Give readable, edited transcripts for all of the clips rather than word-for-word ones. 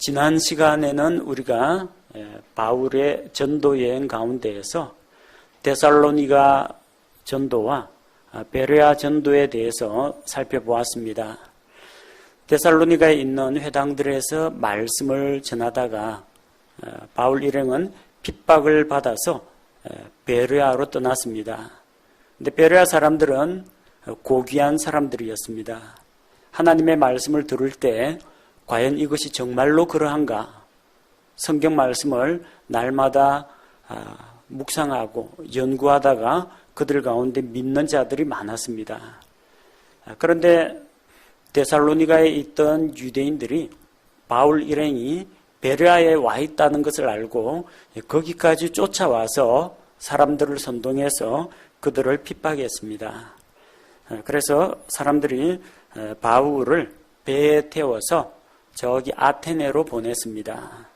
지난 시간에는 우리가 바울의 전도 여행 가운데에서 데살로니가 전도와 베레아 전도에 대해서 살펴보았습니다. 데살로니가에 있는 회당들에서 말씀을 전하다가 바울 일행은 핍박을 받아서 베레아로 떠났습니다. 근데 베레아 사람들은 고귀한 사람들이었습니다. 하나님의 말씀을 들을 때 과연 이것이 정말로 그러한가? 성경 말씀을 날마다 묵상하고 연구하다가 그들 가운데 믿는 자들이 많았습니다. 그런데 데살로니가에 있던 유대인들이 바울 일행이 베레아에 와 있다는 것을 알고 거기까지 쫓아와서 사람들을 선동해서 그들을 핍박했습니다. 그래서 사람들이 바울을 배에 태워서 저기 아테네로 보냈습니다.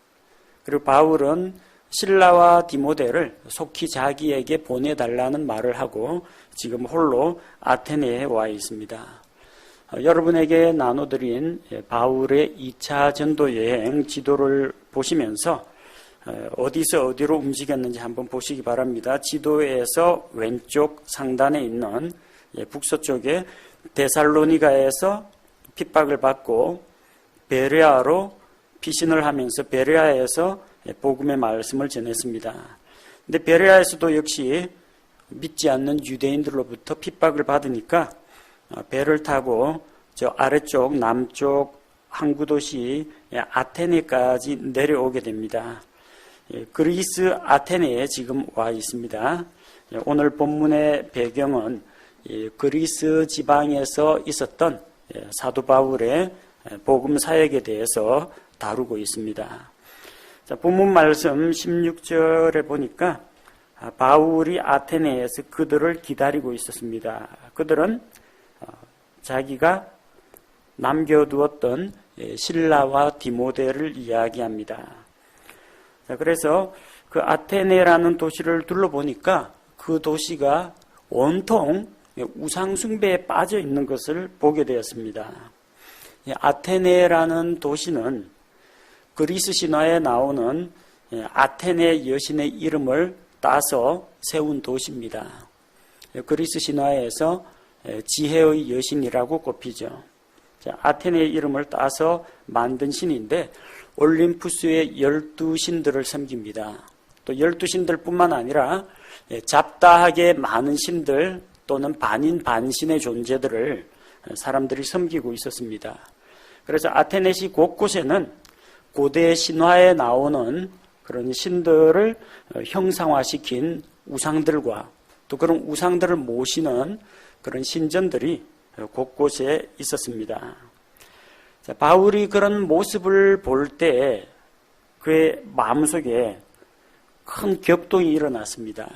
그리고 바울은 실라와 디모데를 속히 자기에게 보내달라는 말을 하고 지금 홀로 아테네에 와 있습니다. 여러분에게 나눠드린 바울의 2차 전도 여행 지도를 보시면서 어디서 어디로 움직였는지 한번 보시기 바랍니다. 지도에서 왼쪽 상단에 있는 북서쪽에 데살로니가에서 핍박을 받고 베레아로 피신을 하면서 베레아에서 복음의 말씀을 전했습니다. 근데 베레아에서도 역시 믿지 않는 유대인들로부터 핍박을 받으니까 배를 타고 저 아래쪽 남쪽 항구 도시 아테네까지 내려오게 됩니다. 그리스 아테네에 지금 와 있습니다. 오늘 본문의 배경은 그리스 지방에서 있었던 사도 바울의 복음 사역에 대해서 다루고 있습니다. 자, 본문 말씀 16절에 보니까 바울이 아테네에서 그들을 기다리고 있었습니다. 그들은 자기가 남겨두었던 실라와 디모데를 이야기합니다. 자, 그래서 그 아테네라는 도시를 둘러보니까 그 도시가 온통 우상숭배에 빠져 있는 것을 보게 되었습니다. 아테네라는 도시는 그리스 신화에 나오는 아테네 여신의 이름을 따서 세운 도시입니다. 그리스 신화에서 지혜의 여신이라고 꼽히죠. 아테네의 이름을 따서 만든 신인데 올림푸스의 12신들을 섬깁니다. 또 12신들뿐만 아니라 잡다하게 많은 신들 또는 반인 반신의 존재들을 사람들이 섬기고 있었습니다. 그래서 아테네시 곳곳에는 고대 신화에 나오는 그런 신들을 형상화시킨 우상들과 또 그런 우상들을 모시는 그런 신전들이 곳곳에 있었습니다. 자, 바울이 그런 모습을 볼 때 그의 마음속에 큰 격동이 일어났습니다.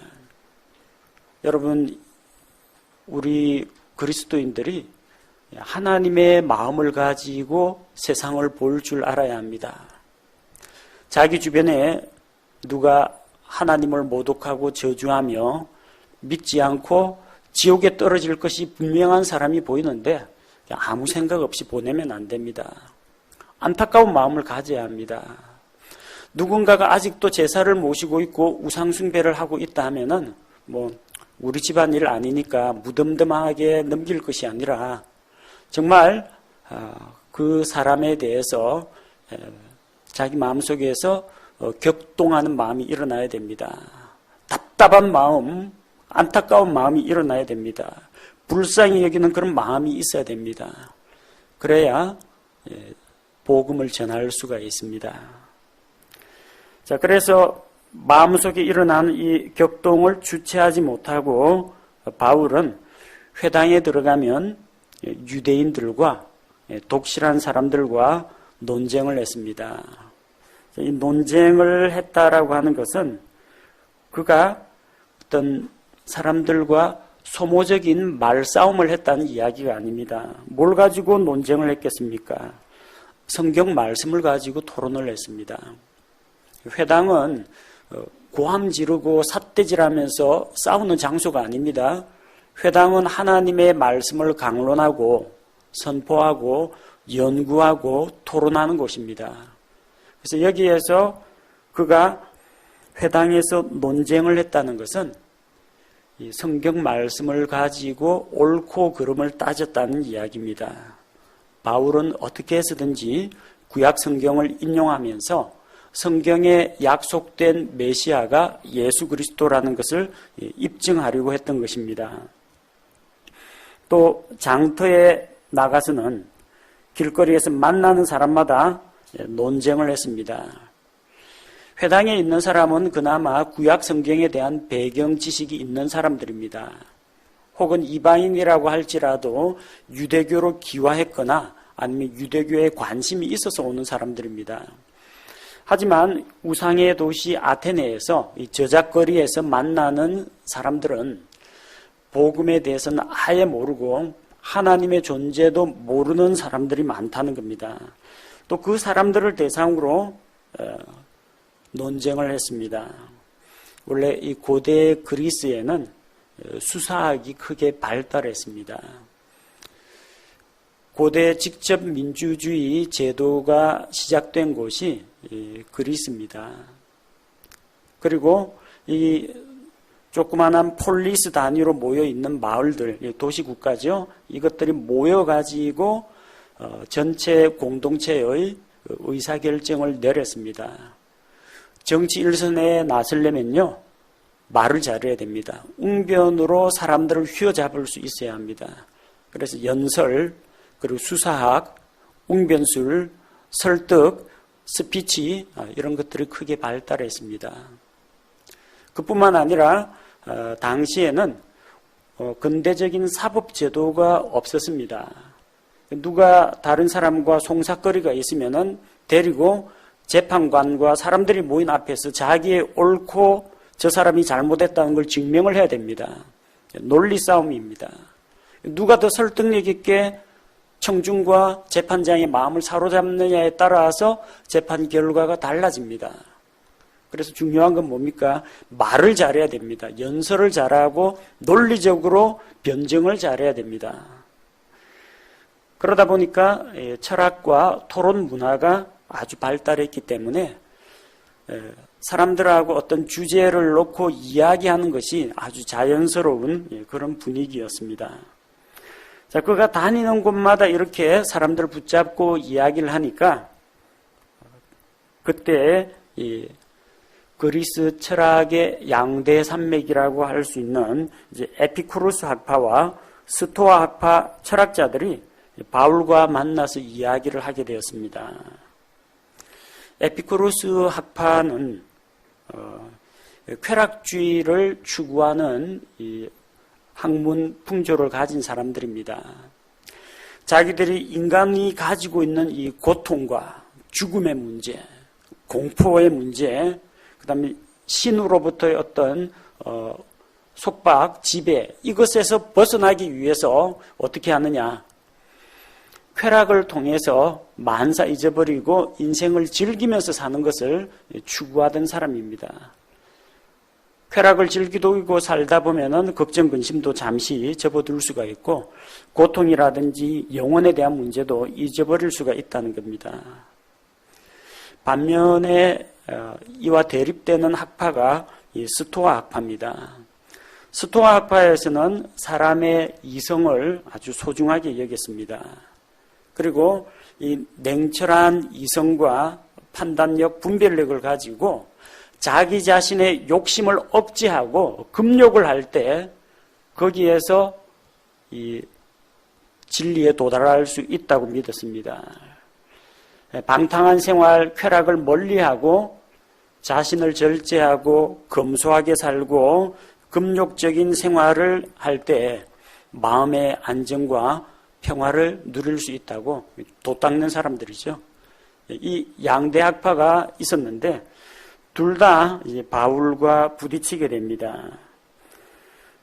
여러분, 우리 그리스도인들이 하나님의 마음을 가지고 세상을 볼 줄 알아야 합니다. 자기 주변에 누가 하나님을 모독하고 저주하며 믿지 않고 지옥에 떨어질 것이 분명한 사람이 보이는데 아무 생각 없이 보내면 안 됩니다. 안타까운 마음을 가져야 합니다. 누군가가 아직도 제사를 모시고 있고 우상숭배를 하고 있다 하면은 우리 집안일 아니니까 무덤덤하게 넘길 것이 아니라 정말 그 사람에 대해서 자기 마음속에서 격동하는 마음이 일어나야 됩니다. 답답한 마음, 안타까운 마음이 일어나야 됩니다. 불쌍히 여기는 그런 마음이 있어야 됩니다. 그래야 복음을 전할 수가 있습니다. 자, 그래서 마음속에 일어나는 이 격동을 주체하지 못하고 바울은 회당에 들어가면 유대인들과 독실한 사람들과 논쟁을 했습니다. 이 논쟁을 했다라고 하는 것은 그가 어떤 사람들과 소모적인 말싸움을 했다는 이야기가 아닙니다. 뭘 가지고 논쟁을 했겠습니까? 성경 말씀을 가지고 토론을 했습니다. 회당은 고함 지르고 삿대질하면서 싸우는 장소가 아닙니다. 회당은 하나님의 말씀을 강론하고 선포하고 연구하고 토론하는 곳입니다. 그래서 여기에서 그가 회당에서 논쟁을 했다는 것은 이 성경 말씀을 가지고 옳고 그름을 따졌다는 이야기입니다. 바울은 어떻게 해서든지 구약 성경을 인용하면서 성경에 약속된 메시아가 예수 그리스도라는 것을 입증하려고 했던 것입니다. 또 장터에 나가서는 길거리에서 만나는 사람마다 논쟁을 했습니다. 회당에 있는 사람은 그나마 구약 성경에 대한 배경 지식이 있는 사람들입니다. 혹은 이방인이라고 할지라도 유대교로 기화했거나 아니면 유대교에 관심이 있어서 오는 사람들입니다. 하지만 우상의 도시 아테네에서 이 저작거리에서 만나는 사람들은 복음에 대해서는 아예 모르고 하나님의 존재도 모르는 사람들이 많다는 겁니다. 또 그 사람들을 대상으로 논쟁을 했습니다. 원래 이 고대 그리스에는 수사학이 크게 발달했습니다. 고대 직접 민주주의 제도가 시작된 곳이 그리스입니다. 그리고 이 조그만한 폴리스 단위로 모여 있는 마을들, 도시국가죠. 이것들이 모여가지고 전체 공동체의 의사결정을 내렸습니다. 정치 일선에 나서려면요, 말을 잘해야 됩니다. 웅변으로 사람들을 휘어잡을 수 있어야 합니다. 그래서 연설, 그리고 수사학, 웅변술, 설득, 스피치 이런 것들이 크게 발달했습니다. 그뿐만 아니라 당시에는 근대적인 사법제도가 없었습니다. 누가 다른 사람과 송사거리가 있으면은 데리고 재판관과 사람들이 모인 앞에서 자기의 옳고 저 사람이 잘못했다는 걸 증명을 해야 됩니다. 논리 싸움입니다. 누가 더 설득력 있게 청중과 재판장의 마음을 사로잡느냐에 따라서 재판 결과가 달라집니다. 그래서 중요한 건 뭡니까? 말을 잘해야 됩니다. 연설을 잘하고 논리적으로 변증을 잘해야 됩니다. 그러다 보니까 철학과 토론 문화가 아주 발달했기 때문에 사람들하고 어떤 주제를 놓고 이야기하는 것이 아주 자연스러운 그런 분위기였습니다. 자, 그가 다니는 곳마다 이렇게 사람들을 붙잡고 이야기를 하니까 그때 이 그리스 철학의 양대 산맥이라고 할 수 있는 이제 에피쿠로스 학파와 스토아 학파 철학자들이 바울과 만나서 이야기를 하게 되었습니다. 에피쿠로스 학파는 쾌락주의를 추구하는 이 학문 풍조를 가진 사람들입니다. 자기들이 인간이 가지고 있는 이 고통과 죽음의 문제, 공포의 문제, 그 다음에 신으로부터의 어떤 속박, 지배, 이것에서 벗어나기 위해서 어떻게 하느냐. 쾌락을 통해서 만사 잊어버리고 인생을 즐기면서 사는 것을 추구하던 사람입니다. 쾌락을 즐기고 살다 보면은 걱정, 근심도 잠시 접어들 수가 있고 고통이라든지 영혼에 대한 문제도 잊어버릴 수가 있다는 겁니다. 반면에 이와 대립되는 학파가 이 스토아 학파입니다. 스토아 학파에서는 사람의 이성을 아주 소중하게 여겼습니다. 그리고 이 냉철한 이성과 판단력, 분별력을 가지고 자기 자신의 욕심을 억제하고 금욕을 할 때 거기에서 이 진리에 도달할 수 있다고 믿었습니다. 방탕한 생활, 쾌락을 멀리하고 자신을 절제하고 검소하게 살고 금욕적인 생활을 할 때 마음의 안정과 평화를 누릴 수 있다고 도 닦는 사람들이죠. 이 양대 학파가 있었는데 둘 다 이제 바울과 부딪히게 됩니다.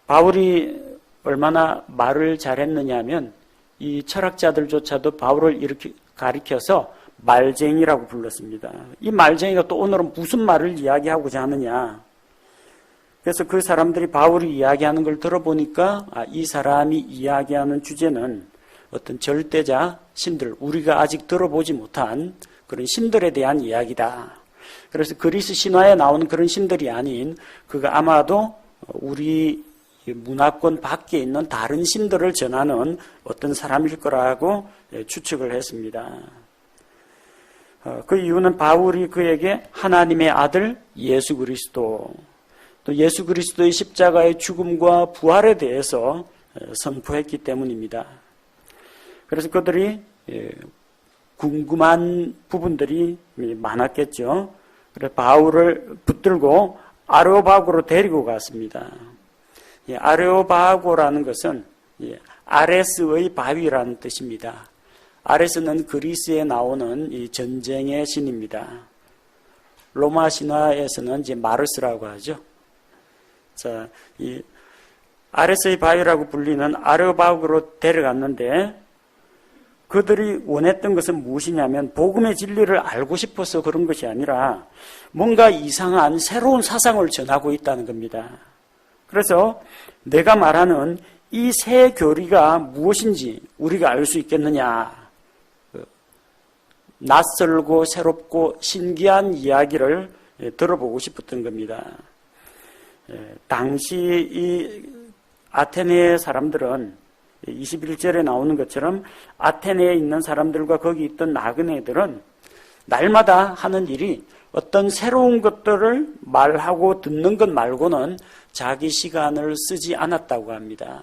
바울이 얼마나 말을 잘했느냐 하면 이 철학자들조차도 바울을 이렇게 가리켜서 말쟁이라고 불렀습니다. 이 말쟁이가 또 오늘은 무슨 말을 이야기하고자 하느냐. 그래서 그 사람들이 바울이 이야기하는 걸 들어보니까 이 사람이 이야기하는 주제는 어떤 절대자, 신들, 우리가 아직 들어보지 못한 그런 신들에 대한 이야기다. 그래서 그리스 신화에 나오는 그런 신들이 아닌 그가 아마도 우리 문화권 밖에 있는 다른 신들을 전하는 어떤 사람일 거라고 추측을 했습니다. 그 이유는 바울이 그에게 하나님의 아들 예수 그리스도, 또 예수 그리스도의 십자가의 죽음과 부활에 대해서 선포했기 때문입니다. 그래서 그들이 궁금한 부분들이 많았겠죠. 그래서 바울을 붙들고 아레오바고로 데리고 갔습니다. 아레오바고라는 것은 아레스의 바위라는 뜻입니다. 아레스는 그리스에 나오는 이 전쟁의 신입니다. 로마 신화에서는 이제 마르스라고 하죠. 자, 이 아레스의 바위라고 불리는 아레오바고로 데려갔는데 그들이 원했던 것은 무엇이냐면 복음의 진리를 알고 싶어서 그런 것이 아니라 뭔가 이상한 새로운 사상을 전하고 있다는 겁니다. 그래서 내가 말하는 이 새 교리가 무엇인지 우리가 알 수 있겠느냐. 낯설고 새롭고 신기한 이야기를 들어보고 싶었던 겁니다. 당시 이 아테네 사람들은 21절에 나오는 것처럼 아테네에 있는 사람들과 거기 있던 나그네들은 날마다 하는 일이 어떤 새로운 것들을 말하고 듣는 것 말고는 자기 시간을 쓰지 않았다고 합니다.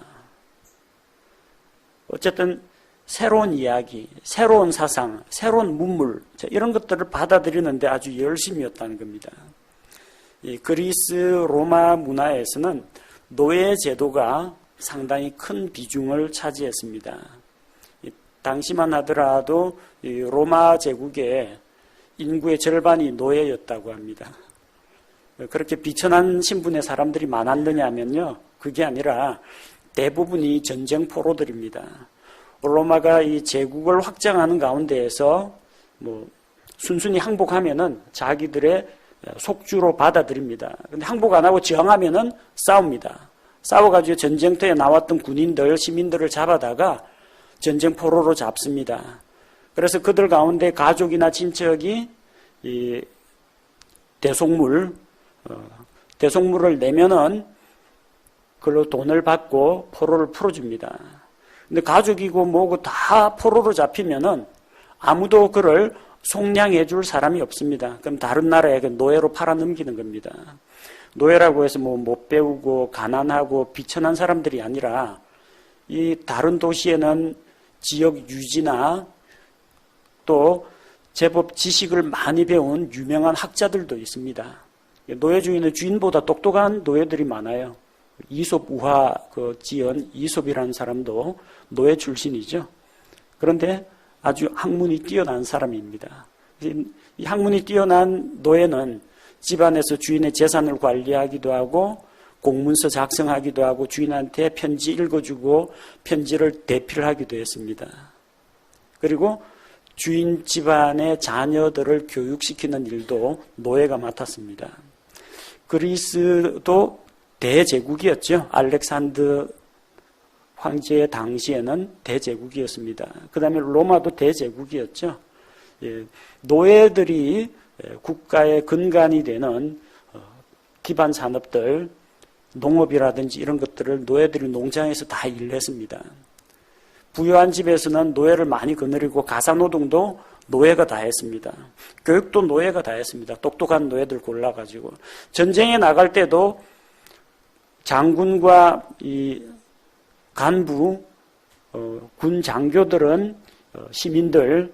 어쨌든 새로운 이야기, 새로운 사상, 새로운 문물 이런 것들을 받아들이는데 아주 열심이었다는 겁니다. 이 그리스 로마 문화에서는 노예 제도가 상당히 큰 비중을 차지했습니다. 당시만 하더라도 로마 제국의 인구의 절반이 노예였다고 합니다. 그렇게 비천한 신분의 사람들이 많았느냐면요, 그게 아니라 대부분이 전쟁 포로들입니다. 로마가 이 제국을 확장하는 가운데에서 순순히 항복하면은 자기들의 속주로 받아들입니다. 근데 항복 안 하고 저항하면은 싸웁니다. 싸워가지고 전쟁터에 나왔던 군인들, 시민들을 잡아다가 전쟁 포로로 잡습니다. 그래서 그들 가운데 가족이나 친척이 이 대속물을 내면은 그걸로 돈을 받고 포로를 풀어줍니다. 근데 가족이고 뭐고 다 포로로 잡히면은 아무도 그를 속량해 줄 사람이 없습니다. 그럼 다른 나라에 노예로 팔아넘기는 겁니다. 노예라고 해서 못 배우고 가난하고 비천한 사람들이 아니라 이 다른 도시에는 지역 유지나 또 제법 지식을 많이 배운 유명한 학자들도 있습니다. 노예 중에는 주인보다 똑똑한 노예들이 많아요. 이솝 우화 지은 이솝이라는 사람도 노예 출신이죠. 그런데 아주 학문이 뛰어난 사람입니다. 이 학문이 뛰어난 노예는 집안에서 주인의 재산을 관리하기도 하고 공문서 작성하기도 하고 주인한테 편지 읽어주고 편지를 대필을 하기도 했습니다. 그리고 주인 집안의 자녀들을 교육시키는 일도 노예가 맡았습니다. 그리스도 대제국이었죠. 알렉산더 황제 당시에는 대제국이었습니다. 그 다음에 로마도 대제국이었죠. 노예들이 국가의 근간이 되는 기반 산업들, 농업이라든지 이런 것들을 노예들이 농장에서 다 일했습니다. 부유한 집에서는 노예를 많이 거느리고 가사노동도 노예가 다 했습니다. 교육도 노예가 다 했습니다. 똑똑한 노예들 골라가지고. 전쟁에 나갈 때도 장군과 이 간부, 군 장교들은 시민들,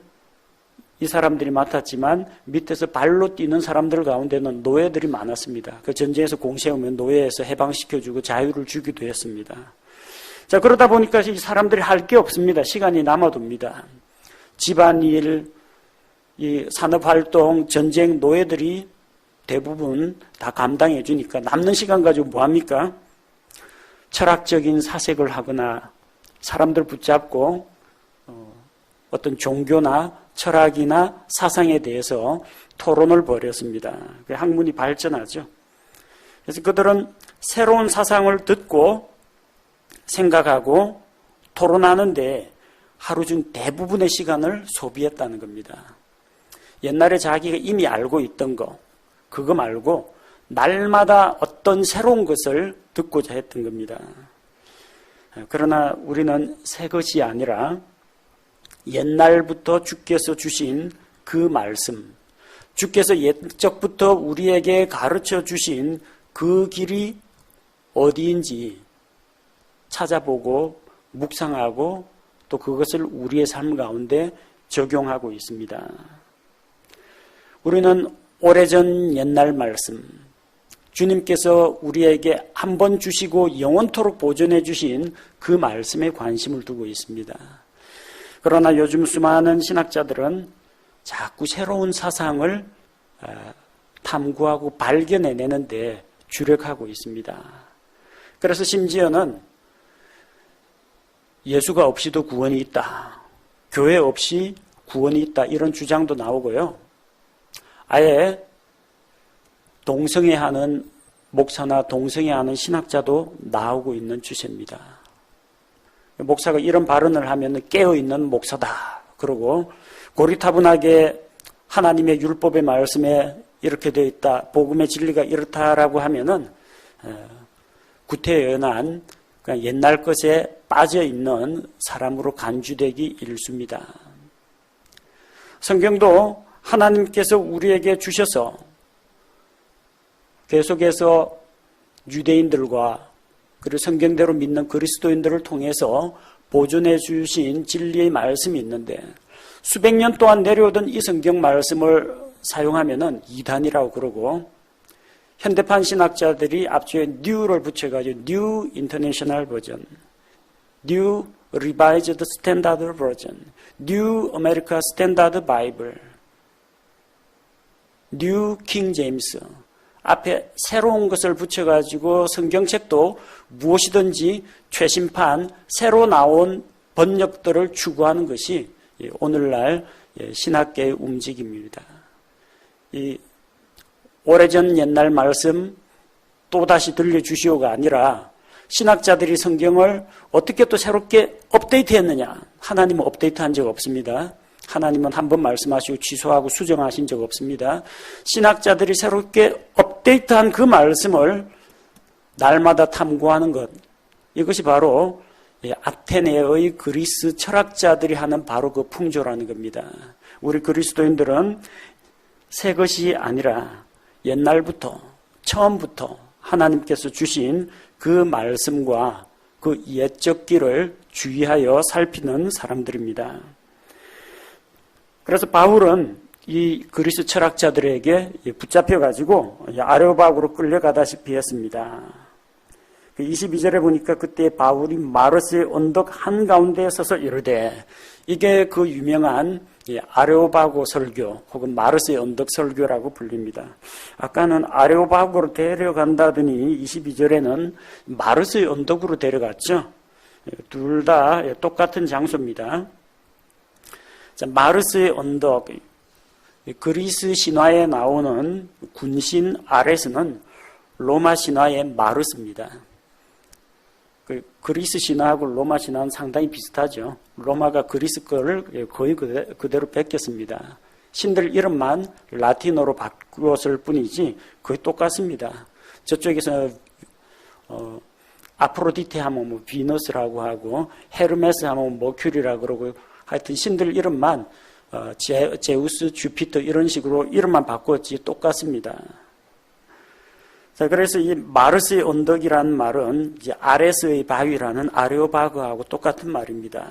이 사람들이 맡았지만 밑에서 발로 뛰는 사람들 가운데는 노예들이 많았습니다. 그 전쟁에서 공 세우면 노예에서 해방시켜주고 자유를 주기도 했습니다. 자, 그러다 보니까 이 사람들이 할 게 없습니다. 시간이 남아둡니다. 집안일, 이 산업활동, 전쟁 노예들이 대부분 다 감당해 주니까 남는 시간 가지고 뭐합니까? 철학적인 사색을 하거나 사람들 붙잡고 어떤 종교나 철학이나 사상에 대해서 토론을 벌였습니다. 학문이 발전하죠. 그래서 그들은 새로운 사상을 듣고 생각하고 토론하는데 하루 중 대부분의 시간을 소비했다는 겁니다. 옛날에 자기가 이미 알고 있던 거, 그거 말고 날마다 어떤 새로운 것을 듣고자 했던 겁니다. 그러나 우리는 새 것이 아니라 옛날부터 주께서 주신 그 말씀, 주께서 옛적부터 우리에게 가르쳐 주신 그 길이 어디인지 찾아보고 묵상하고 또 그것을 우리의 삶 가운데 적용하고 있습니다. 우리는 오래전 옛날 말씀, 주님께서 우리에게 한 번 주시고 영원토록 보존해 주신 그 말씀에 관심을 두고 있습니다. 그러나 요즘 수많은 신학자들은 자꾸 새로운 사상을 탐구하고 발견해내는데 주력하고 있습니다. 그래서 심지어는 예수가 없이도 구원이 있다, 교회 없이 구원이 있다, 이런 주장도 나오고요. 아예 동성애하는 목사나 동성애하는 신학자도 나오고 있는 추세입니다. 목사가 이런 발언을 하면 깨어있는 목사다, 그러고 고리타분하게 하나님의 율법의 말씀에 이렇게 되어 있다, 복음의 진리가 이렇다라고 하면은 구태연한 옛날 것에 빠져있는 사람으로 간주되기 일쑤입니다. 성경도 하나님께서 우리에게 주셔서 계속해서 유대인들과 그리고 성경대로 믿는 그리스도인들을 통해서 보존해 주신 진리의 말씀이 있는데, 수백 년 동안 내려오던 이 성경 말씀을 사용하면은 이단이라고 그러고, 현대판 신학자들이 앞쪽에 new를 붙여가지고 new international version, new revised standard version, new America standard Bible, new King James, 앞에 새로운 것을 붙여가지고 성경책도 무엇이든지 최신판 새로 나온 번역들을 추구하는 것이 오늘날 신학계의 움직임입니다. 이 오래전 옛날 말씀 또다시 들려주시오가 아니라 신학자들이 성경을 어떻게 또 새롭게 업데이트했느냐. 하나님은 업데이트한 적 없습니다. 하나님은 한 번 말씀하시고 취소하고 수정하신 적 없습니다. 신학자들이 새롭게 업데이트한 그 말씀을 날마다 탐구하는 것, 이것이 바로 아테네의 그리스 철학자들이 하는 바로 그 풍조라는 겁니다. 우리 그리스도인들은 새 것이 아니라 옛날부터 처음부터 하나님께서 주신 그 말씀과 그 옛적 길을 주의하여 살피는 사람들입니다. 그래서 바울은 이 그리스 철학자들에게 붙잡혀가지고 아레오바그로 끌려가다시피 했습니다. 22절에 보니까 그때 바울이 마르스의 언덕 한가운데에 서서 이르되, 이게 그 유명한 아레오바고 설교 혹은 마르스의 언덕 설교라고 불립니다. 아까는 아레오바고로 데려간다더니 22절에는 마르스의 언덕으로 데려갔죠. 둘 다 똑같은 장소입니다. 자, 마르스의 언덕, 그리스 신화에 나오는 군신 아레스는 로마 신화의 마르스입니다. 그리스 신화하고 로마 신화는 상당히 비슷하죠. 로마가 그리스 거를 거의 그대로 베꼈습니다. 신들 이름만 라틴어로 바꾸었을 뿐이지 거의 똑같습니다. 저쪽에서 아프로디테 하면 뭐 비너스라고 하고, 헤르메스 하면 머큐리라고 그러고, 하여튼 신들 이름만 제우스, 주피터 이런 식으로 이름만 바꿨지 똑같습니다. 자, 그래서 이 마르스의 언덕이라는 말은 이제 아레스의 바위라는 아레오바그하고 똑같은 말입니다.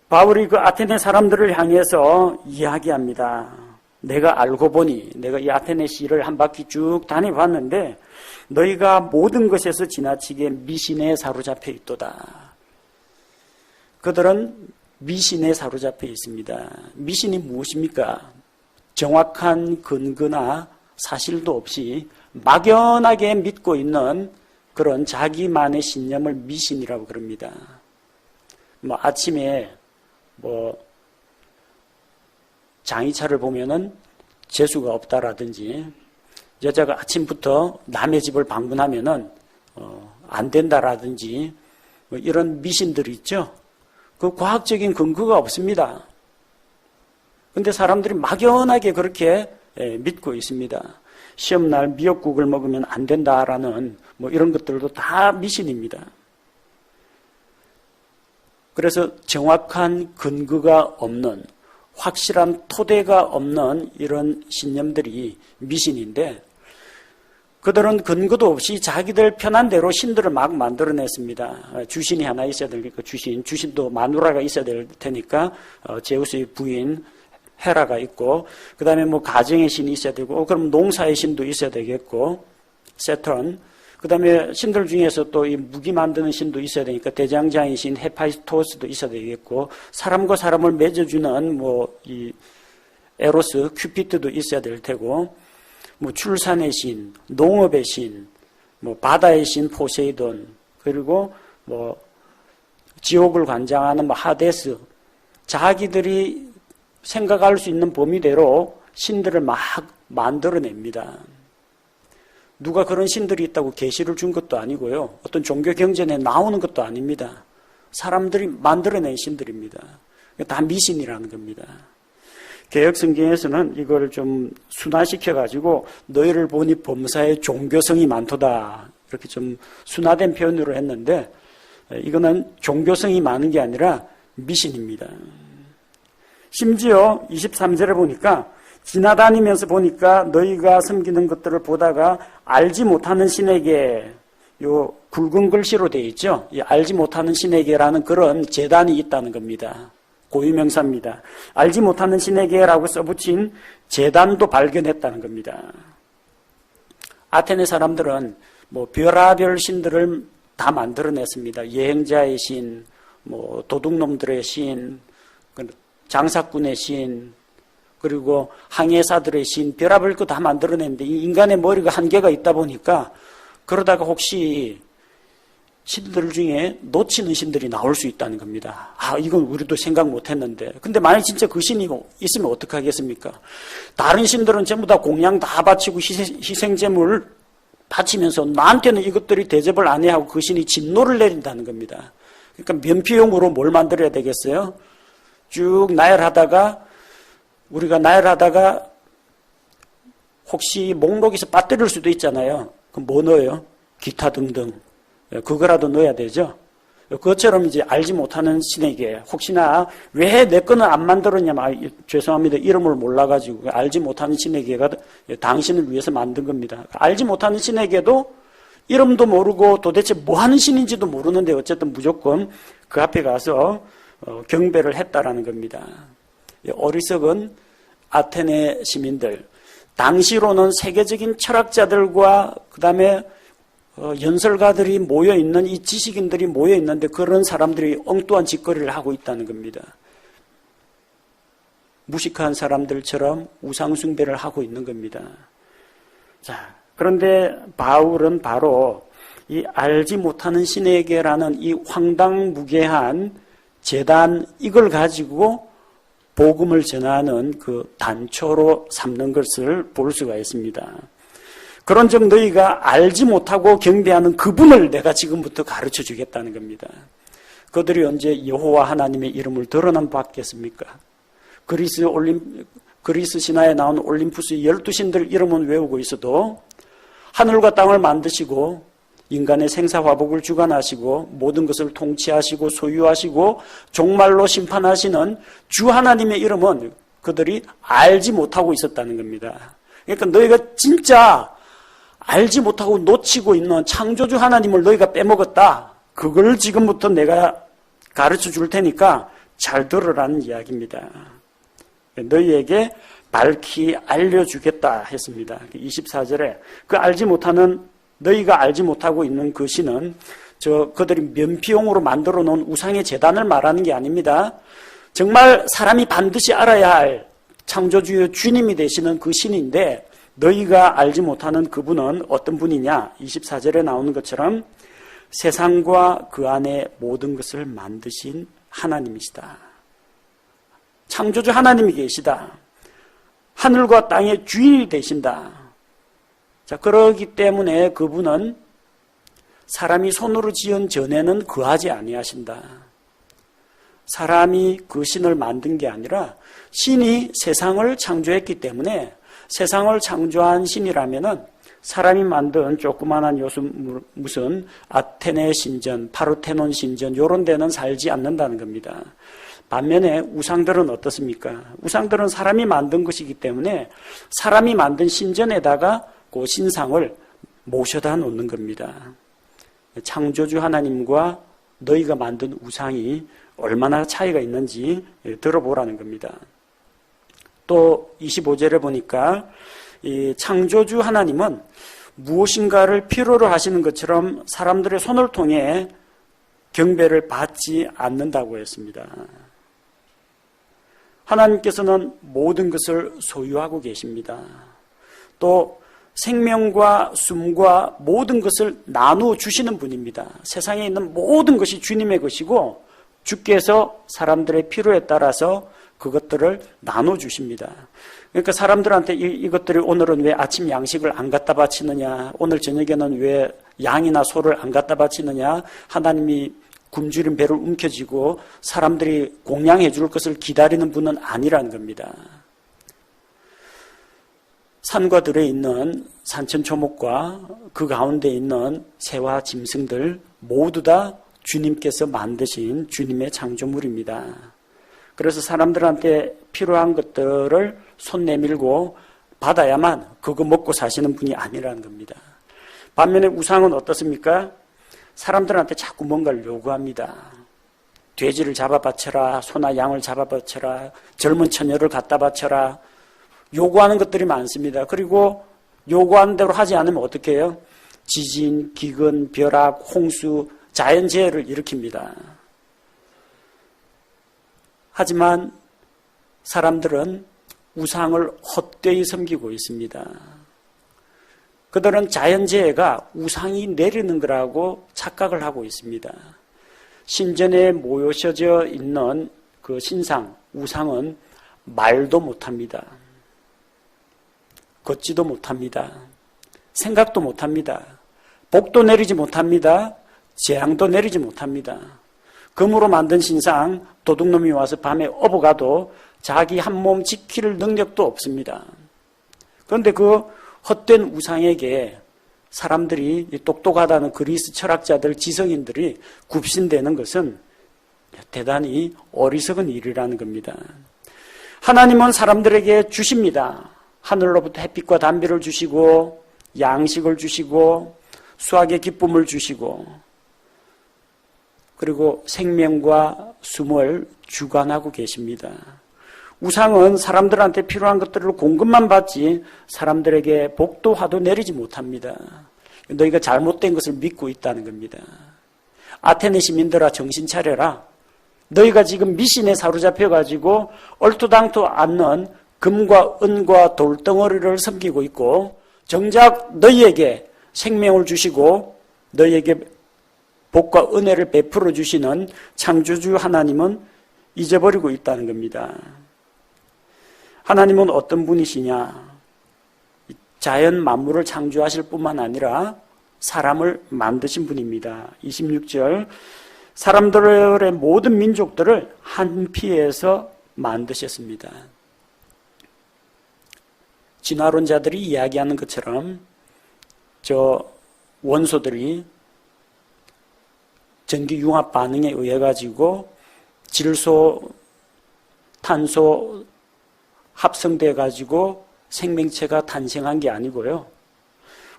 바울이 그 아테네 사람들을 향해서 이야기합니다. 내가 알고 보니, 내가 이 아테네 시를 한 바퀴 쭉 다녀봤는데 너희가 모든 것에서 지나치게 미신에 사로잡혀 있도다. 그들은 미신에 사로잡혀 있습니다. 미신이 무엇입니까? 정확한 근거나 사실도 없이 막연하게 믿고 있는 그런 자기만의 신념을 미신이라고 그럽니다. 아침에 장의차를 보면은 재수가 없다라든지, 여자가 아침부터 남의 집을 방문하면은 안 된다라든지, 이런 미신들이 있죠. 그 과학적인 근거가 없습니다. 근데 사람들이 막연하게 그렇게 믿고 있습니다. 시험날 미역국을 먹으면 안 된다라는 뭐 이런 것들도 다 미신입니다. 그래서 정확한 근거가 없는, 확실한 토대가 없는 이런 신념들이 미신인데, 그들은 근거도 없이 자기들 편한 대로 신들을 막 만들어냈습니다. 주신이 하나 있어야 되니까 주신도 마누라가 있어야 될 테니까 제우스의 부인 헤라가 있고, 그 다음에 뭐 가정의 신이 있어야 되고, 그럼 농사의 신도 있어야 되겠고, 세턴. 그 다음에 신들 중에서 또 이 무기 만드는 신도 있어야 되니까 대장장의 신 헤파이스토스도 있어야 되겠고, 사람과 사람을 맺어주는 뭐 이 에로스, 큐피트도 있어야 될 테고, 뭐 출산의 신, 농업의 신, 뭐 바다의 신 포세이돈, 그리고 뭐 지옥을 관장하는 뭐 하데스, 자기들이 생각할 수 있는 범위대로 신들을 막 만들어냅니다. 누가 그런 신들이 있다고 계시를 준 것도 아니고요. 어떤 종교 경전에 나오는 것도 아닙니다. 사람들이 만들어낸 신들입니다. 다 미신이라는 겁니다. 개혁 성경에서는 이걸 좀 순화시켜가지고 너희를 보니 범사에 종교성이 많도다. 이렇게 좀 순화된 표현으로 했는데, 이거는 종교성이 많은 게 아니라 미신입니다. 심지어 23절에 보니까 지나다니면서 보니까 너희가 섬기는 것들을 보다가 알지 못하는 신에게, 요 굵은 글씨로 되어 있죠. 이 알지 못하는 신에게라는 그런 제단이 있다는 겁니다. 고유명사입니다. 알지 못하는 신에게라고 써붙인 제단도 발견했다는 겁니다. 아테네 사람들은 뭐 별하별 신들을 다 만들어냈습니다. 여행자의 신, 뭐 도둑놈들의 신, 장사꾼의 신, 그리고 항해사들의 신, 별의별 거 다 만들어냈는데 이 인간의 머리가 한계가 있다 보니까 그러다가 혹시 신들 중에 놓치는 신들이 나올 수 있다는 겁니다. 아, 이건 우리도 생각 못했는데. 근데 만약 진짜 그 신이 있으면 어떡하겠습니까? 다른 신들은 전부 다 공양 다 바치고 희생제물 바치면서 나한테는 이것들이 대접을 안 해 하고 그 신이 진노를 내린다는 겁니다. 그러니까 면피용으로 뭘 만들어야 되겠어요? 쭉 나열하다가 우리가 나열하다가 혹시 목록에서 빠뜨릴 수도 있잖아요. 그럼 뭐 넣어요? 기타 등등. 그거라도 넣어야 되죠. 그것처럼 이제 알지 못하는 신에게 혹시나 왜 내 거는 안 만들었냐면 죄송합니다. 이름을 몰라가지고 알지 못하는 신에게가 당신을 위해서 만든 겁니다. 알지 못하는 신에게도 이름도 모르고 도대체 뭐 하는 신인지도 모르는데 어쨌든 무조건 그 앞에 가서 경배를 했다라는 겁니다. 어리석은 아테네 시민들, 당시로는 세계적인 철학자들과 그 다음에 연설가들이 모여있는 이 지식인들이 모여있는데 그런 사람들이 엉뚱한 짓거리를 하고 있다는 겁니다. 무식한 사람들처럼 우상숭배를 하고 있는 겁니다. 자, 그런데 바울은 바로 이 알지 못하는 신에게라는 이 황당무계한 제단, 이걸 가지고 복음을 전하는 그 단초로 삼는 것을 볼 수가 있습니다. 그런즉 너희가 알지 못하고 경배하는 그분을 내가 지금부터 가르쳐 주겠다는 겁니다. 그들이 언제 여호와 하나님의 이름을 드러난 받겠습니까? 그리스 신화에 나오는 올림푸스 12신들 이름은 외우고 있어도 하늘과 땅을 만드시고 인간의 생사화복을 주관하시고 모든 것을 통치하시고 소유하시고 종말로 심판하시는 주 하나님의 이름은 그들이 알지 못하고 있었다는 겁니다. 그러니까 너희가 진짜 알지 못하고 놓치고 있는 창조주 하나님을 너희가 빼먹었다. 그걸 지금부터 내가 가르쳐 줄 테니까 잘 들으라는 이야기입니다. 너희에게 밝히 알려주겠다 했습니다. 24절에 너희가 알지 못하고 있는 그 신은 그들이 면피용으로 만들어 놓은 우상의 제단을 말하는 게 아닙니다. 정말 사람이 반드시 알아야 할 창조주의 주님이 되시는 그 신인데 너희가 알지 못하는 그분은 어떤 분이냐? 24절에 나오는 것처럼 세상과 그 안에 모든 것을 만드신 하나님이시다. 창조주 하나님이 계시다. 하늘과 땅의 주인이 되신다. 자, 그러기 때문에 그분은 사람이 손으로 지은 전에는 거하지 아니하신다. 사람이 그 신을 만든 게 아니라 신이 세상을 창조했기 때문에 세상을 창조한 신이라면은 사람이 만든 조그만한 무슨 아테네 신전, 파르테논 신전 이런 데는 살지 않는다는 겁니다. 반면에 우상들은 어떻습니까? 우상들은 사람이 만든 것이기 때문에 사람이 만든 신전에다가 그 신상을 모셔다 놓는 겁니다. 창조주 하나님과 너희가 만든 우상이 얼마나 차이가 있는지 들어보라는 겁니다. 또 25절에 보니까 이 창조주 하나님은 무엇인가를 필요로 하시는 것처럼 사람들의 손을 통해 경배를 받지 않는다고 했습니다. 하나님께서는 모든 것을 소유하고 계십니다. 또 생명과 숨과 모든 것을 나누어 주시는 분입니다. 세상에 있는 모든 것이 주님의 것이고 주께서 사람들의 필요에 따라서 그것들을 나눠 주십니다. 그러니까 사람들한테 이것들이 오늘은 왜 아침 양식을 안 갖다 바치느냐, 오늘 저녁에는 왜 양이나 소를 안 갖다 바치느냐, 하나님이 굶주린 배를 움켜쥐고 사람들이 공양해 줄 것을 기다리는 분은 아니라는 겁니다. 산과 들에 있는 산천초목과 그 가운데 있는 새와 짐승들 모두 다 주님께서 만드신 주님의 창조물입니다. 그래서 사람들한테 필요한 것들을 손 내밀고 받아야만 그거 먹고 사시는 분이 아니라는 겁니다. 반면에 우상은 어떻습니까? 사람들한테 자꾸 뭔가를 요구합니다. 돼지를 잡아 바쳐라, 소나 양을 잡아 바쳐라, 젊은 처녀를 갖다 바쳐라. 요구하는 것들이 많습니다. 그리고 요구하는 대로 하지 않으면 어떻게 해요? 지진, 기근, 벼락, 홍수, 자연재해를 일으킵니다. 하지만 사람들은 우상을 헛되이 섬기고 있습니다. 그들은 자연재해가 우상이 내리는 거라고 착각을 하고 있습니다. 신전에 모여져 있는 그 신상, 우상은 말도 못합니다. 걷지도 못합니다. 생각도 못합니다. 복도 내리지 못합니다. 재앙도 내리지 못합니다. 금으로 만든 신상, 도둑놈이 와서 밤에 업어가도 자기 한 몸 지킬 능력도 없습니다. 그런데 그 헛된 우상에게 사람들이 똑똑하다는 그리스 철학자들, 지성인들이 굽신대는 것은 대단히 어리석은 일이라는 겁니다. 하나님은 사람들에게 주십니다. 하늘로부터 햇빛과 담비를 주시고 양식을 주시고 수확의 기쁨을 주시고 그리고 생명과 숨을 주관하고 계십니다. 우상은 사람들한테 필요한 것들을 공급만 받지 사람들에게 복도 화도 내리지 못합니다. 너희가 잘못된 것을 믿고 있다는 겁니다. 아테네 시민들아 정신 차려라. 너희가 지금 미신에 사로잡혀가지고 얼토당토 않는 금과 은과 돌덩어리를 섬기고 있고 정작 너희에게 생명을 주시고 너희에게 복과 은혜를 베풀어 주시는 창조주 하나님은 잊어버리고 있다는 겁니다. 하나님은 어떤 분이시냐? 자연 만물을 창조하실 뿐만 아니라 사람을 만드신 분입니다. 26절 사람들의 모든 민족들을 한 피에서 만드셨습니다. 진화론자들이 이야기하는 것처럼 저 원소들이 전기융합 반응에 의해 가지고 질소, 탄소 합성돼 가지고 생명체가 탄생한 게 아니고요.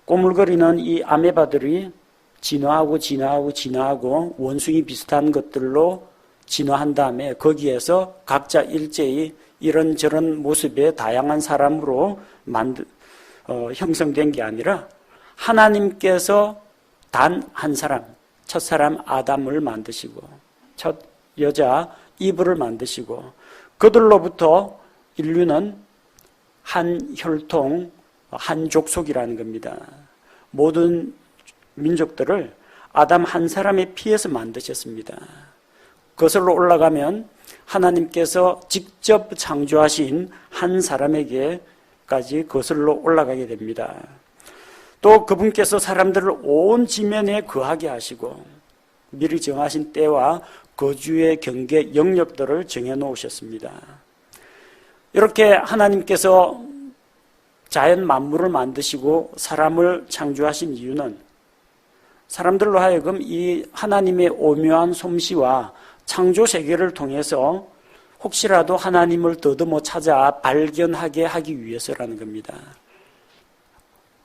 꼬물거리는 이 아메바들이 진화하고 원숭이 비슷한 것들로 진화한 다음에 거기에서 각자 일제히 이런저런 모습의 다양한 사람으로 형성된 게 아니라 하나님께서 단 한 사람, 첫사람 아담을 만드시고 첫 여자 이브를 만드시고 그들로부터 인류는 한 혈통, 한 족속이라는 겁니다. 모든 민족들을 아담 한 사람의 피에서 만드셨습니다. 거슬러 올라가면 하나님께서 직접 창조하신 한 사람에게까지 거슬러 올라가게 됩니다. 또 그분께서 사람들을 온 지면에 거하게 하시고 미리 정하신 때와 거주의 경계 영역들을 정해 놓으셨습니다. 이렇게 하나님께서 자연 만물을 만드시고 사람을 창조하신 이유는 사람들로 하여금 이 하나님의 오묘한 솜씨와 창조 세계를 통해서 혹시라도 하나님을 더듬어 찾아 발견하게 하기 위해서라는 겁니다.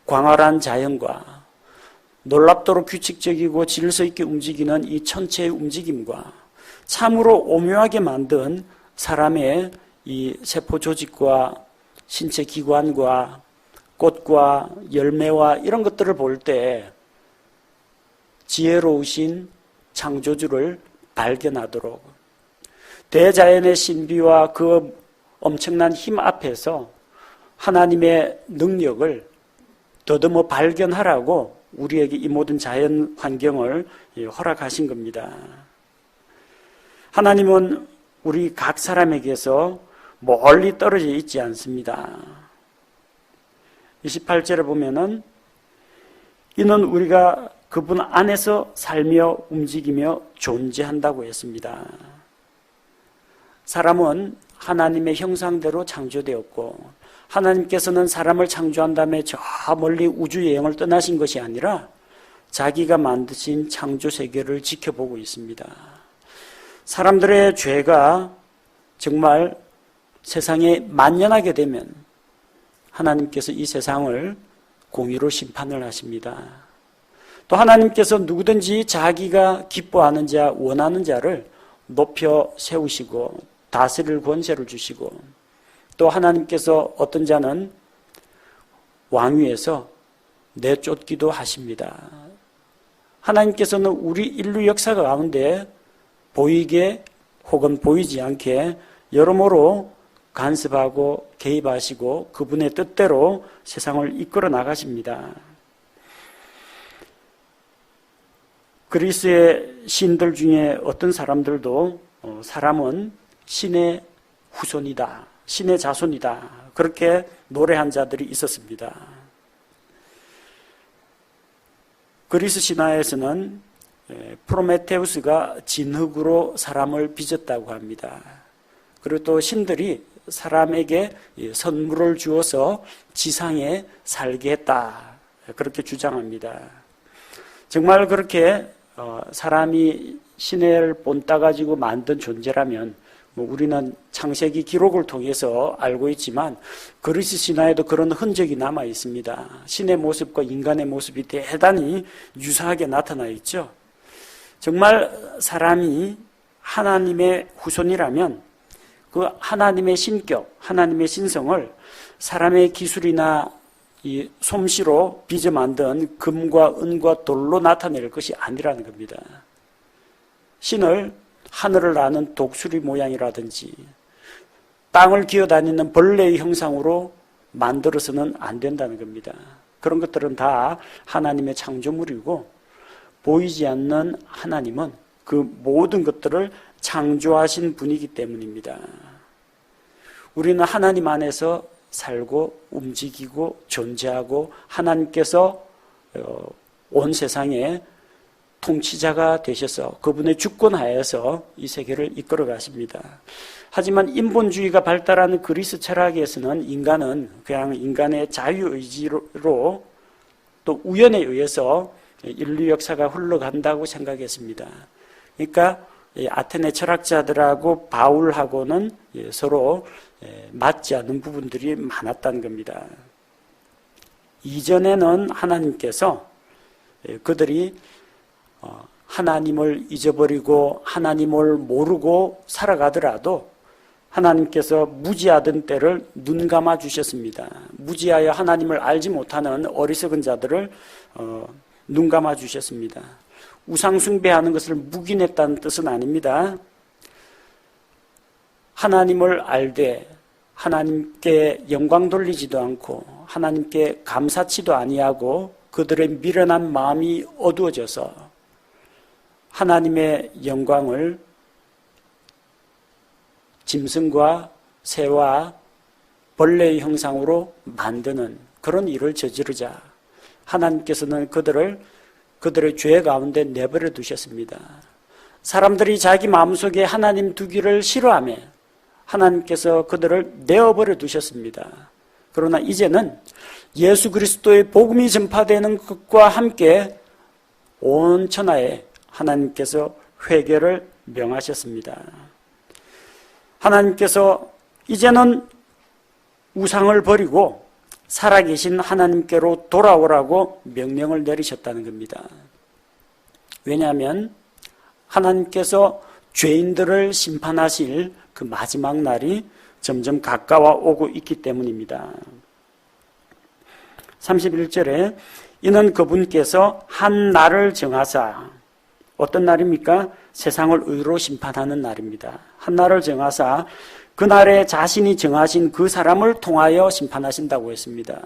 광활한 자연과 놀랍도록 규칙적이고 질서 있게 움직이는 이 천체의 움직임과 참으로 오묘하게 만든 사람의 이 세포 조직과 신체 기관과 꽃과 열매와 이런 것들을 볼 때 지혜로우신 창조주를 발견하도록 대자연의 신비와 그 엄청난 힘 앞에서 하나님의 능력을 더듬어 발견하라고 우리에게 이 모든 자연 환경을 허락하신 겁니다. 하나님은 우리 각 사람에게서 멀리 떨어져 있지 않습니다. 28절에 보면은 이는 우리가 그분 안에서 살며 움직이며 존재한다고 했습니다. 사람은 하나님의 형상대로 창조되었고 하나님께서는 사람을 창조한 다음에 저 멀리 우주 여행을 떠나신 것이 아니라 자기가 만드신 창조 세계를 지켜보고 있습니다. 사람들의 죄가 정말 세상에 만연하게 되면 하나님께서 이 세상을 공의로 심판을 하십니다. 또 하나님께서 누구든지 자기가 기뻐하는 자, 원하는 자를 높여 세우시고 다스릴 권세를 주시고 또 하나님께서 어떤 자는 왕위에서 내쫓기도 하십니다. 하나님께서는 우리 인류 역사 가운데 보이게 혹은 보이지 않게 여러모로 간섭하고 개입하시고 그분의 뜻대로 세상을 이끌어 나가십니다. 그리스의 신들 중에 어떤 사람들도 사람은 신의 후손이다, 신의 자손이다 그렇게 노래한 자들이 있었습니다. 그리스 신화에서는 프로메테우스가 진흙으로 사람을 빚었다고 합니다. 그리고 또 신들이 사람에게 선물을 주어서 지상에 살게 했다 그렇게 주장합니다. 정말 그렇게 사람이 신을 본따 가지고 만든 존재라면 우리는 창세기 기록을 통해서 알고 있지만 그리스 신화에도 그런 흔적이 남아 있습니다. 신의 모습과 인간의 모습이 대단히 유사하게 나타나 있죠. 정말 사람이 하나님의 후손이라면 그 하나님의 신격, 하나님의 신성을 사람의 기술이나 이 솜씨로 빚어 만든 금과 은과 돌로 나타낼 것이 아니라는 겁니다. 신을 하늘을 나는 독수리 모양이라든지 땅을 기어다니는 벌레의 형상으로 만들어서는 안 된다는 겁니다. 그런 것들은 다 하나님의 창조물이고 보이지 않는 하나님은 그 모든 것들을 창조하신 분이기 때문입니다. 우리는 하나님 안에서 살고 움직이고 존재하고 하나님께서 온 세상에 통치자가 되셔서 그분의 주권하에서 이 세계를 이끌어 가십니다. 하지만 인본주의가 발달하는 그리스 철학에서는 인간은 그냥 인간의 자유의지로 또 우연에 의해서 인류 역사가 흘러간다고 생각했습니다. 그러니까 아테네 철학자들하고 바울하고는 서로 맞지 않는 부분들이 많았다는 겁니다. 이전에는 하나님께서 그들이 하나님을 잊어버리고 하나님을 모르고 살아가더라도 하나님께서 무지하던 때를 눈 감아 주셨습니다. 무지하여 하나님을 알지 못하는 어리석은 자들을 눈 감아 주셨습니다. 우상 숭배하는 것을 묵인했다는 뜻은 아닙니다. 하나님을 알되 하나님께 영광 돌리지도 않고 하나님께 감사치도 아니하고 그들의 미련한 마음이 어두워져서 하나님의 영광을 짐승과 새와 벌레의 형상으로 만드는 그런 일을 저지르자 하나님께서는 그들의 죄 가운데 내버려 두셨습니다. 사람들이 자기 마음속에 하나님 두기를 싫어하며 하나님께서 그들을 내어버려 두셨습니다. 그러나 이제는 예수 그리스도의 복음이 전파되는 것과 함께 온 천하에 하나님께서 회개를 명하셨습니다. 하나님께서 이제는 우상을 버리고 살아계신 하나님께로 돌아오라고 명령을 내리셨다는 겁니다. 왜냐하면 하나님께서 죄인들을 심판하실 그 마지막 날이 점점 가까워 오고 있기 때문입니다. 31절에 이는 그분께서 한 날을 정하사, 어떤 날입니까? 세상을 의로 심판하는 날입니다. 한 날을 정하사 그날에 자신이 정하신 그 사람을 통하여 심판하신다고 했습니다.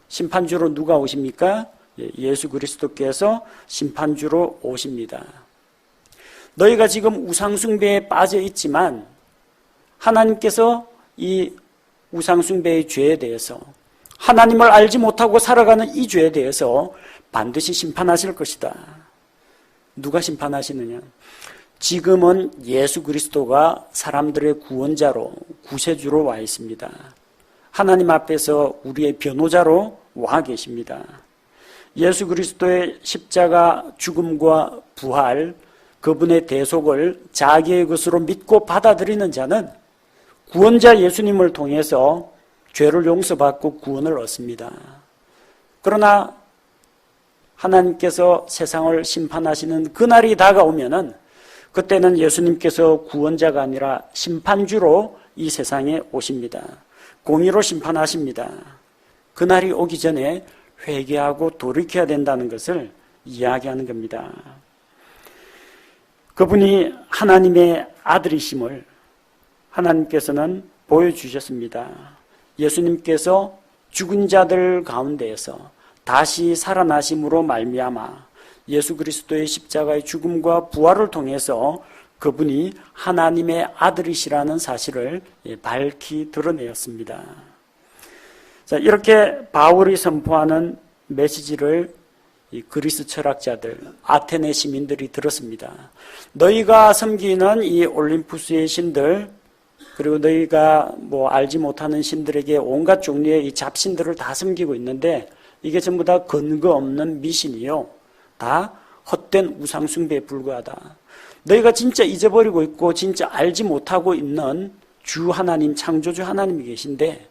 심판주로 누가 오십니까? 예수 그리스도께서 심판주로 오십니다. 너희가 지금 우상숭배에 빠져 있지만 하나님께서 이 우상숭배의 죄에 대해서, 하나님을 알지 못하고 살아가는 이 죄에 대해서 반드시 심판하실 것이다. 누가 심판하시느냐? 지금은 예수 그리스도가 사람들의 구원자로, 구세주로 와 있습니다. 하나님 앞에서 우리의 변호자로 와 계십니다. 예수 그리스도의 십자가 죽음과 부활, 그분의 대속을 자기의 것으로 믿고 받아들이는 자는 구원자 예수님을 통해서 죄를 용서받고 구원을 얻습니다. 그러나 하나님께서 세상을 심판하시는 그날이 다가오면은 그때는 예수님께서 구원자가 아니라 심판주로 이 세상에 오십니다. 공의로 심판하십니다. 그날이 오기 전에 회개하고 돌이켜야 된다는 것을 이야기하는 겁니다. 그분이 하나님의 아들이심을 하나님께서는 보여주셨습니다. 예수님께서 죽은 자들 가운데에서 다시 살아나심으로 말미암아 예수 그리스도의 십자가의 죽음과 부활을 통해서 그분이 하나님의 아들이시라는 사실을 밝히 드러내었습니다. 자, 이렇게 바울이 선포하는 메시지를 이 그리스 철학자들, 아테네 시민들이 들었습니다. 너희가 섬기는 이 올림푸스의 신들, 그리고 너희가 알지 못하는 신들에게 온갖 종류의 이 잡신들을 다 섬기고 있는데 이게 전부 다 근거 없는 미신이요. 다 헛된 우상숭배에 불과하다. 너희가 진짜 잊어버리고 있고 진짜 알지 못하고 있는 주 하나님, 창조주 하나님이 계신데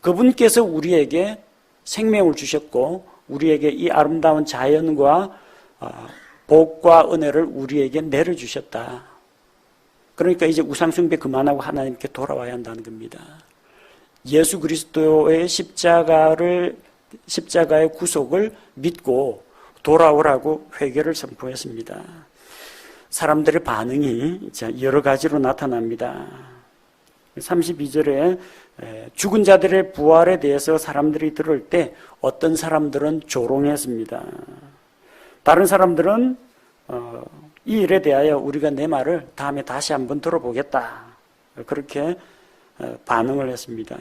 그분께서 우리에게 생명을 주셨고 우리에게 이 아름다운 자연과 복과 은혜를 우리에게 내려주셨다. 그러니까 이제 우상숭배 그만하고 하나님께 돌아와야 한다는 겁니다. 예수 그리스도의 십자가의 구속을 믿고 돌아오라고 회개를 선포했습니다. 사람들의 반응이 여러 가지로 나타납니다. 32절에 죽은 자들의 부활에 대해서 사람들이 들을 때 어떤 사람들은 조롱했습니다. 다른 사람들은 이 일에 대하여 우리가 내 말을 다음에 다시 한번 들어보겠다. 그렇게 반응을 했습니다.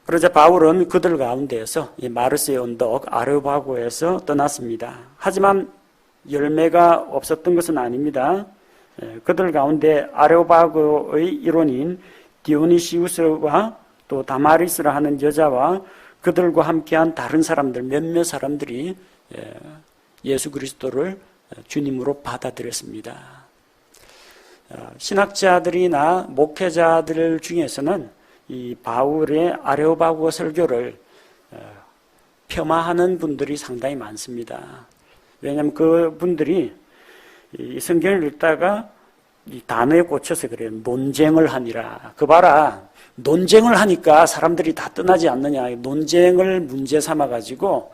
그러자 바울은 그들 가운데에서 이 마르스의 언덕 아레오파고에서 떠났습니다. 하지만 열매가 없었던 것은 아닙니다. 그들 가운데 아레오파고의 일원인 디오니시우스와 또 다마리스라 하는 여자와 그들과 함께한 다른 사람들, 몇몇 사람들이 예수 그리스도를 주님으로 받아들였습니다. 신학자들이나 목회자들 중에서는 이 바울의 아레오파고 설교를 폄하하는 분들이 상당히 많습니다. 왜냐하면 그 분들이 이 성경을 읽다가 이 단어에 꽂혀서 그래요. 논쟁을 하니라. 그 봐라. 논쟁을 하니까 사람들이 다 떠나지 않느냐. 논쟁을 문제 삼아가지고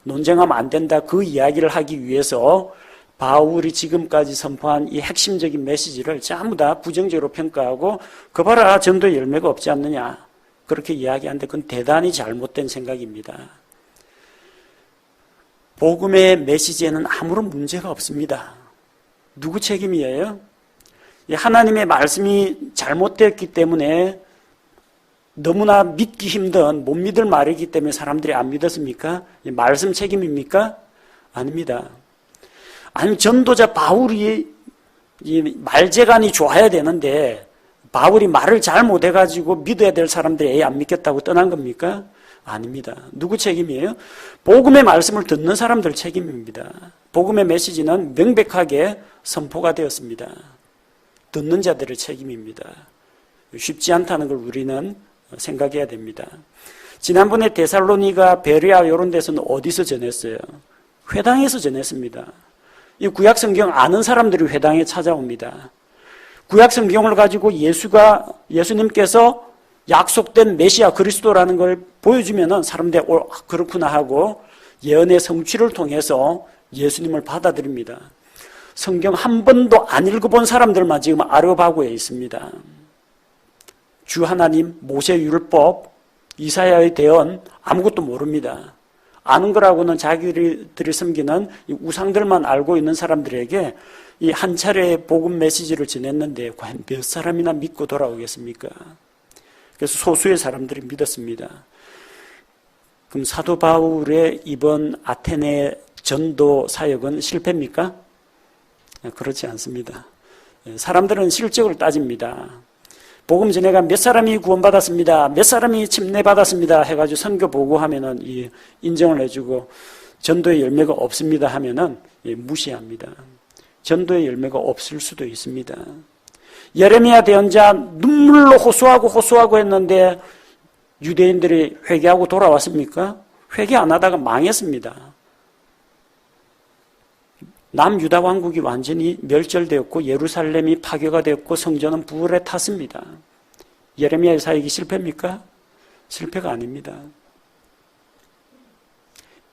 논쟁하면 안 된다. 그 이야기를 하기 위해서 바울이 지금까지 선포한 이 핵심적인 메시지를 전부 다 부정적으로 평가하고 그 봐라. 전도에 열매가 없지 않느냐. 그렇게 이야기하는데 그건 대단히 잘못된 생각입니다. 복음의 메시지에는 아무런 문제가 없습니다. 누구 책임이에요? 하나님의 말씀이 잘못되었기 때문에 너무나 믿기 힘든 못 믿을 말이기 때문에 사람들이 안 믿었습니까? 말씀 책임입니까? 아닙니다. 아니면 전도자 바울이 이 말재간이 좋아야 되는데 바울이 말을 잘 못해가지고 믿어야 될 사람들이 안 믿겠다고 떠난 겁니까? 아닙니다. 누구 책임이에요? 복음의 말씀을 듣는 사람들 책임입니다. 복음의 메시지는 명백하게 선포가 되었습니다. 듣는 자들의 책임입니다. 쉽지 않다는 걸 우리는 생각해야 됩니다. 지난번에 데살로니가, 베레아 이런 데서는 어디서 전했어요? 회당에서 전했습니다. 이 구약 성경 아는 사람들이 회당에 찾아옵니다. 구약 성경을 가지고 예수님께서 약속된 메시아 그리스도라는 걸 보여주면은 사람들이 그렇구나 하고 예언의 성취를 통해서 예수님을 받아들입니다. 성경 한 번도 안 읽어본 사람들만 지금 아르바고에 있습니다. 주 하나님, 모세 율법, 이사야의 대언 아무것도 모릅니다. 아는 거라고는 자기들이 섬기는 이 우상들만 알고 있는 사람들에게 이 한 차례 복음 메시지를 전했는데 과연 몇 사람이나 믿고 돌아오겠습니까? 그래서 소수의 사람들이 믿었습니다. 그럼 사도 바울의 이번 아테네 전도 사역은 실패입니까? 그렇지 않습니다. 사람들은 실적을 따집니다. 복음 전해가 몇 사람이 구원받았습니다. 몇 사람이 침례받았습니다. 해가지고 선교 보고하면은 인정을 해주고 전도의 열매가 없습니다 하면은 무시합니다. 전도의 열매가 없을 수도 있습니다. 예레미야 대언자 눈물로 호소하고 했는데 유대인들이 회개하고 돌아왔습니까? 회개 안 하다가 망했습니다. 남유다 왕국이 완전히 멸절되었고 예루살렘이 파괴가 되었고 성전은 불에 탔습니다. 예레미야의 사역이 실패입니까? 실패가 아닙니다.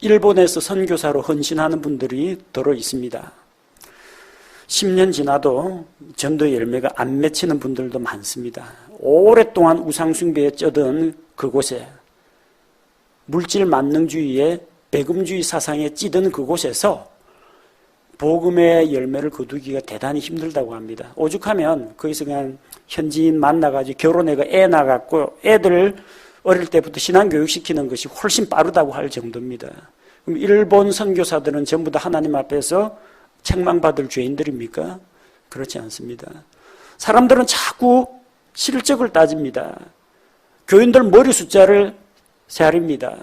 일본에서 선교사로 헌신하는 분들이 더러 있습니다. 10년 지나도 전도의 열매가 안 맺히는 분들도 많습니다. 오랫동안 우상숭배에 쩌든 그곳에 물질 만능주의에 배금주의 사상에 찌든 그곳에서 복음의 열매를 거두기가 대단히 힘들다고 합니다. 오죽하면 거기서 그냥 현지인 만나가지고 결혼해가 애 낳아갖고 애들 어릴 때부터 신앙교육시키는 것이 훨씬 빠르다고 할 정도입니다. 그럼 일본 선교사들은 전부 다 하나님 앞에서 책망받을 죄인들입니까? 그렇지 않습니다. 사람들은 자꾸 실적을 따집니다. 교인들 머리 숫자를 세아립니다.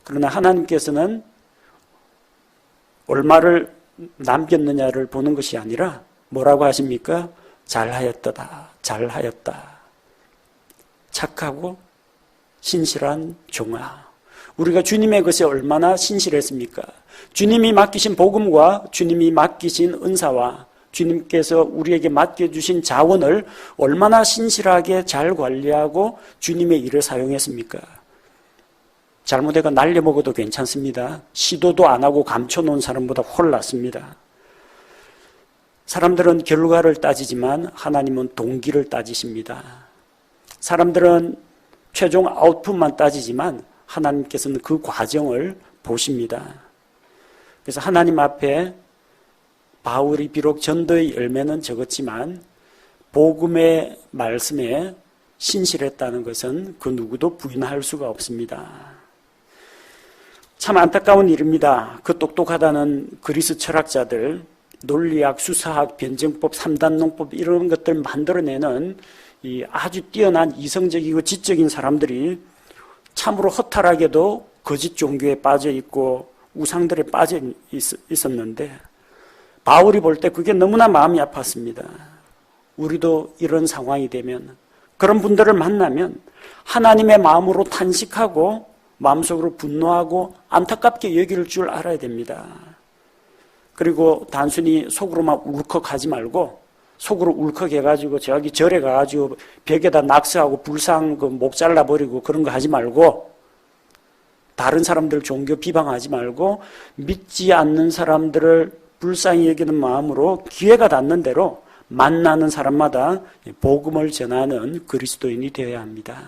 그러나 하나님께서는 얼마를 남겼느냐를 보는 것이 아니라 뭐라고 하십니까? 잘하였다. 착하고 신실한 종아. 우리가 주님의 것에 얼마나 신실했습니까? 주님이 맡기신 복음과 주님이 맡기신 은사와 주님께서 우리에게 맡겨주신 자원을 얼마나 신실하게 잘 관리하고 주님의 일을 사용했습니까? 잘못해가 날려먹어도 괜찮습니다. 시도도 안 하고 감춰놓은 사람보다 훨 낫습니다. 사람들은 결과를 따지지만 하나님은 동기를 따지십니다. 사람들은 최종 아웃풋만 따지지만 하나님께서는 그 과정을 보십니다. 그래서 하나님 앞에 바울이 비록 전도의 열매는 적었지만 복음의 말씀에 신실했다는 것은 그 누구도 부인할 수가 없습니다. 참 안타까운 일입니다. 그 똑똑하다는 그리스 철학자들, 논리학, 수사학, 변증법, 3단농법 이런 것들 만들어내는 이 아주 뛰어난 이성적이고 지적인 사람들이 참으로 허탈하게도 거짓 종교에 빠져 있고 우상들에 빠져 있었는데 바울이 볼 때 그게 너무나 마음이 아팠습니다. 우리도 이런 상황이 되면 그런 분들을 만나면 하나님의 마음으로 탄식하고 마음속으로 분노하고 안타깝게 여길 줄 알아야 됩니다. 그리고 단순히 속으로만 울컥하지 말고 속으로 울컥해가지고 저기 절에 가가지고 벽에다 낙서하고 불상 그 목 잘라버리고 그런 거 하지 말고 다른 사람들 종교 비방하지 말고 믿지 않는 사람들을 불쌍히 여기는 마음으로 기회가 닿는 대로 만나는 사람마다 복음을 전하는 그리스도인이 되어야 합니다.